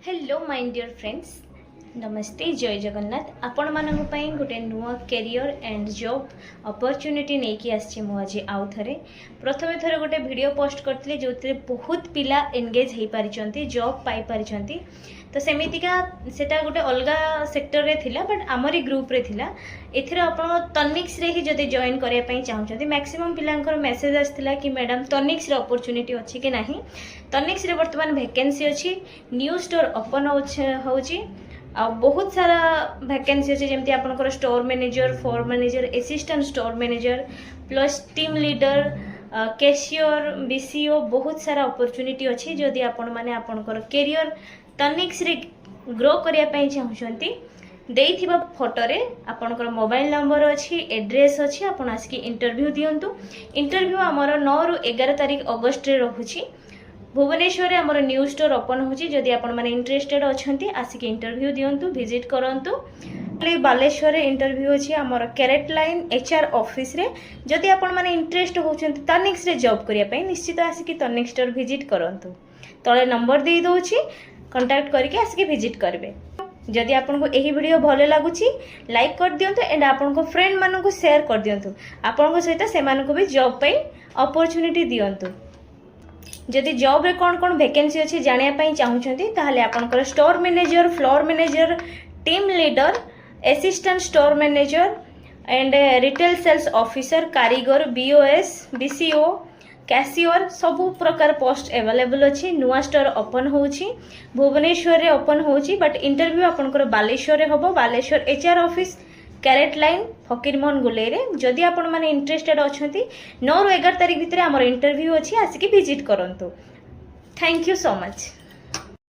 Hello my dear friends, नमस्ते, जय जगन्नाथ। आपण मानक पई गोटे नुआ कैरियर एंड जॉब अपॉर्चुनिटी नहीं कि आछि मु आज आउ थरे प्रथमे थरे गोटे वीडियो पोस्ट करथले जोते बहुत पिला एंगेज हे पारिचंती, जॉब पाई पारिचंती। तो सेमितिका सेटा गोटे अलगा सेक्टर रे थिला, बट आमरी ग्रुप रे थिला। एथिरे आपण तनिक्स रे ही जदि जॉइन करिया पई चाहउछंती, मैक्सिमम पिलांकर मेसेज आस्थिला कि मैडम तनिक्स रे अपॉर्चुनिटी अछि कि नाही। तनिक्स रे वर्तमान वैकेंसी अछि, न्यू स्टोर ओपन होउछि आ बहुत सारा वैकेंसी अच्छे जमी आपंकर store manager, floor manager, assistant store manager plus team leader, cashier, BCO बहुत सारा अपॉर्चुनिटी अच्छी। जदि आपण माने आपंकर कैरियर तनिक्स रे ग्रो करिया पई चाहउछंती, देइथिबा फोटो रे आपनकर मोबाइल नंबर अच्छी, एड्रेस अच्छी, आपण आसिक इंटरव्यू दियंतु। इंटरव्यू हमर 9 रु 11 तारिख अगस्त रे रहुछि। भुवनेश्वर आमर न्यू स्टोर ओपन होची। जदि आपण माने इंटरेस्टेड अछंती आसिक इंटरव्यू दियंतु, विजिट करंतु। बालेश्वर रे इंटरव्यू अछि आमर कैरेट लाइन एचआर ऑफिस रे। जदि आपण माने इंटरेस्ट होचंती तनिक्स रे जॉब करिया पई, निश्चित आसिक तनिक्स स्टोर विजिट करंतु। तळे नंबर दे दोछि, कांटेक्ट करके आसिक विजिट करबे। जदि आपको यही वीडियो भल लगुच लाइक कर दियंतु एंड आपन फ्रेंड मानक शेयर कर दियंतु। आपन सहित से भी जॉब पे अपॉर्चुनिटी दियंतु। जदि जॉब रे कौन कौन वैकेंसी अच्छी जानिया पई चाहउछंती ताहले आपनकर store manager, floor manager, team leader, assistant store manager and retail sales officer, कारीगर, बीओएस, बीसीओ, कैशियर सबु प्रकार पोस्ट अवेलेबल अच्छी। नुआ स्टोर ओपन होउछि, भुवनेश्वर रे ओपन होउछि, बट इंटरव्यू आपनकर बालेश्वर रे होबो। बालेश्वर एचआर ऑफिस, कैरेट लाइन, फकीरमोहन गुलेई रे। जदि आपण माने इंटरेस्टेड अछंती 9 रु 11 तारिख भितर हमर इंटरव्यू अछि, आसिक विजिट करंतु। Thank you so much.